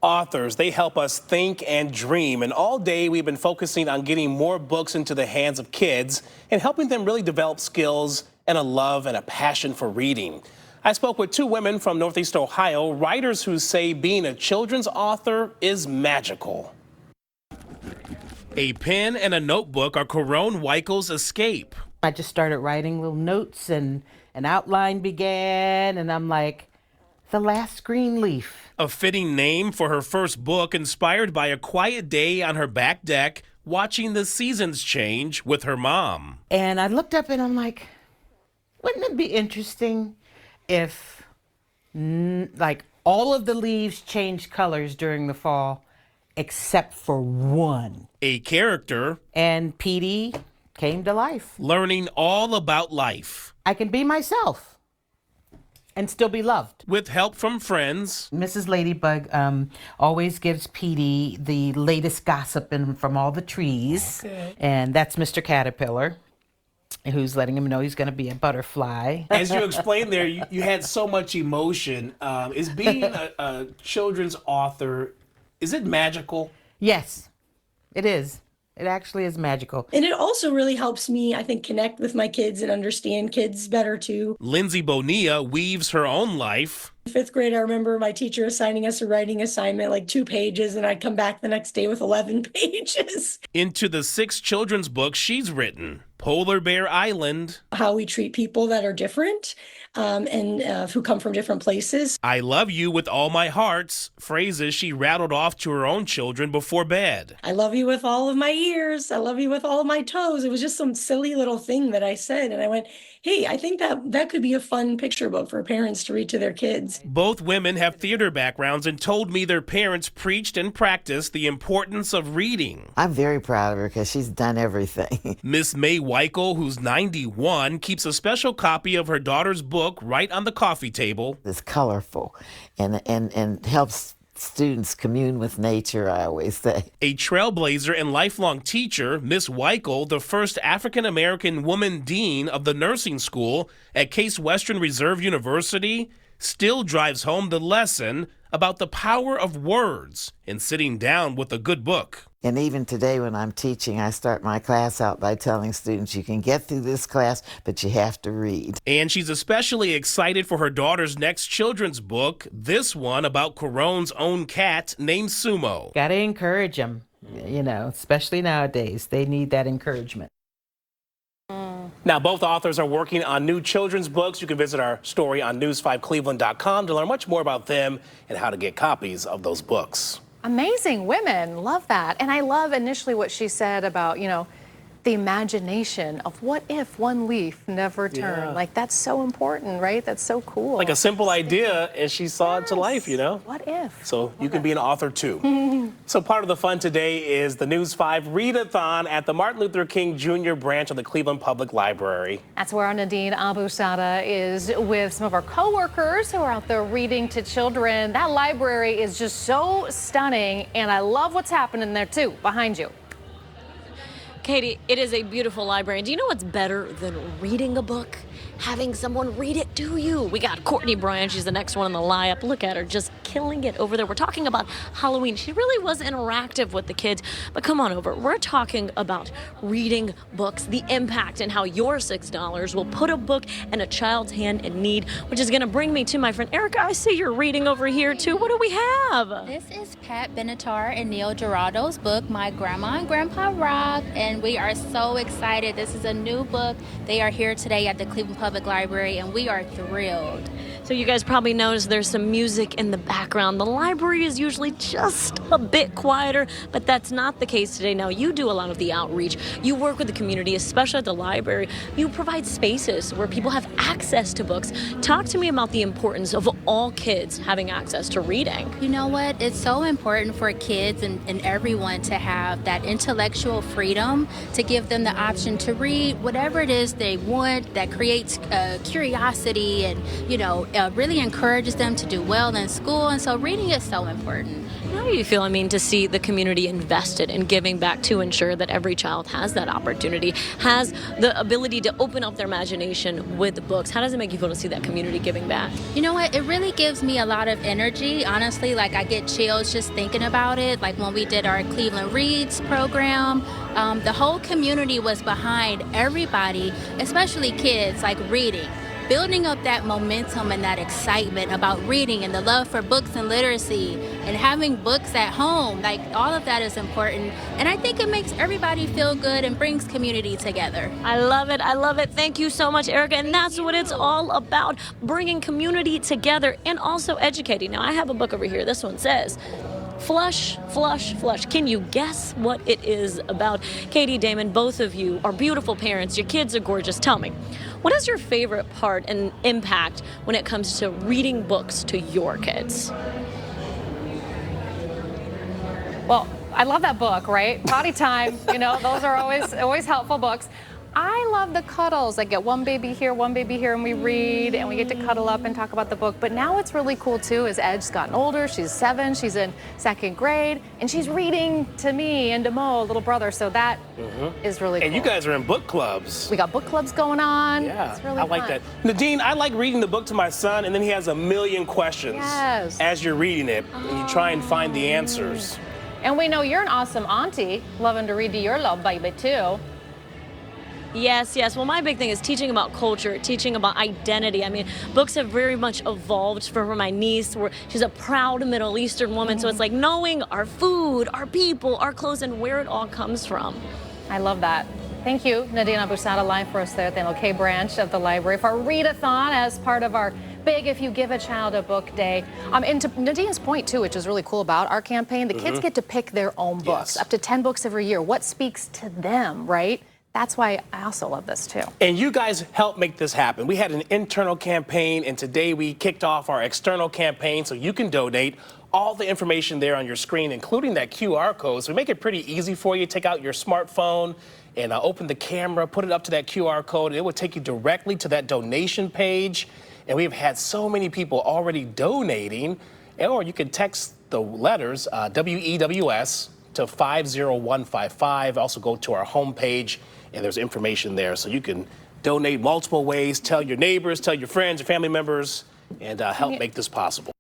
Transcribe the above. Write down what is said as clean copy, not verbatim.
Authors, they help us think and dream. And all day we've been focusing on getting more books into the hands of kids and helping them really develop skills and a love and a passion for reading. I spoke with two women from Northeast Ohio, writers who say being a children's author is magical. A pen and a notebook are Corone Weikel's escape. I just started writing little notes and an outline began, and I'm like, the last green leaf. A fitting name for her first book, inspired by a quiet day on her back deck, watching the seasons change with her mom. And I looked up and I'm like, wouldn't it be interesting if like all of the leaves changed colors during the fall except for one? A character. And Petey came to life. Learning all about life. I can be myself and still be loved. With help from friends. Mrs. Ladybug always gives Petey the latest gossip from all the trees. Okay. And that's Mr. Caterpillar, who's letting him know he's going to be a butterfly. As you explained there, you had so much emotion. Is being a children's author, is it magical? Yes, it is. It actually is magical. And it also really helps me, I think, connect with my kids and understand kids better, too. Lindsay Bonilla weaves her own life. In fifth grade, I remember my teacher assigning us a writing assignment, like 2 pages, and I'd come back the next day with 11 pages. Into the 6 children's books she's written. Polar Bear Island. How we treat people that are different and who come from different places. I love you with all my hearts. Phrases she rattled off to her own children before bed. I love you with all of my ears. I love you with all of my toes. It was just some silly little thing that I said. And I went, hey, I think that could be a fun picture book for parents to read to their kids. Both women have theater backgrounds and told me their parents preached and practiced the importance of reading. I'm very proud of her because she's done everything. Miss May Weikel, who's 91, keeps a special copy of her daughter's book right on the coffee table. It's colorful and helps students commune with nature, I always say. A trailblazer and lifelong teacher, Miss Weikel, the first African-American woman dean of the nursing school at Case Western Reserve University, still drives home the lesson about the power of words in sitting down with a good book. And even today when I'm teaching, I start my class out by telling students you can get through this class, but you have to read. And she's especially excited for her daughter's next children's book, this one about Corone's own cat named Sumo. Gotta encourage them, especially nowadays. They need that encouragement. Now, both authors are working on new children's books. You can visit our story on news5cleveland.com to learn much more about them and how to get copies of those books. Amazing women. Love that. And I love initially what she said about, the imagination of what if one leaf never turned. Yeah. Like, that's so important, right? That's so cool. Like a simple idea, and she saw it to life, What if? So you can be an author, too. So part of the fun today is the News 5 Read-a-thon at the Martin Luther King Jr. branch of the Cleveland Public Library. That's where our Nadine Abusada is with some of our coworkers who are out there reading to children. That library is just so stunning, and I love what's happening there, too, behind you. Katie, it is a beautiful library. Do you know what's better than reading a book? Having someone read it to you. We got Courtney Bryan. She's the next one in the lineup. Look at her, just killing it over there. We're talking about Halloween. She really was interactive with the kids, but come on over. We're talking about reading books, the impact, and how your $6 will put a book in a child's hand in need, which is going to bring me to my friend Erica. I see you're reading over here, too. What do we have? This is Pat Benatar and Neil Geraldo's book, My Grandma and Grandpa Rock, and we are so excited. This is a new book. They are here today at the Cleveland Public Library, and we are thrilled. So you guys probably noticed there's some music in the background. The library is usually just a bit quieter, but that's not the case today. Now, you do a lot of the outreach. You work with the community, especially at the library. You provide spaces where people have access to books. Talk to me about the importance of all kids having access to reading. You know what? It's so important for kids and everyone to have that intellectual freedom, to give them the option to read whatever it is they want that creates curiosity and, really encourages them to do well in school. And so reading is so important. How do you feel, I mean, to see the community invested in giving back to ensure that every child has that opportunity, has the ability to open up their imagination with books? How does it make you feel to see that community giving back? You know what? It really gives me a lot of energy. Honestly, like I get chills just thinking about it. Like when we did our Cleveland Reads program, the whole community was behind everybody, especially kids, like reading. Building up that momentum and that excitement about reading and the love for books and literacy and having books at home, like all of that is important. And I think it makes everybody feel good and brings community together. I love it. I love it. Thank you so much, Erica. And that's what it's all about, bringing community together and also educating. Now, I have a book over here. This one says, Flush, Flush, Flush. Can you guess what it is about? Katie, Damon, both of you are beautiful parents. Your kids are gorgeous. Tell me, what is your favorite part and impact when it comes to reading books to your kids? Well, I love that book, right? Potty time, you know, those are always helpful books. I love the cuddles. I get one baby here, and we read, and we get to cuddle up and talk about the book. But now what's really cool, too, is Edge's gotten older. She's 7. She's in 2nd grade, and she's reading to me and to Mo, little brother. So that is really cool. And you guys are in book clubs. We got book clubs going on. Yeah, it's really I like fun. that. Nadine, I like reading the book to my son, and then he has a million questions as you're reading it, and you try and find the answers. And we know you're an awesome auntie, loving to read to your little baby, too. Yes, yes. Well, my big thing is teaching about culture, teaching about identity. I mean, books have very much evolved for my niece. She's a proud Middle Eastern woman, so it's like knowing our food, our people, our clothes, and where it all comes from. I love that. Thank you, Nadine Abusada, line for us there at the MLK branch of the library for a readathon as part of our big If You Give a Child a Book Day. And to Nadine's point, too, which is really cool about our campaign, the kids get to pick their own books, up to 10 books every year. What speaks to them, right? That's why I also love this, too. And you guys helped make this happen. We had an internal campaign, and today we kicked off our external campaign, so you can donate. All the information there on your screen, including that QR code. So we make it pretty easy for you. Take out your smartphone and open the camera, put it up to that QR code, and it will take you directly to that donation page. And we've had so many people already donating. Or you can text the letters, WEWS, to 50155. Also go to our homepage, and there's information there. So you can donate multiple ways. Tell your neighbors, tell your friends, your family members, and help make this possible.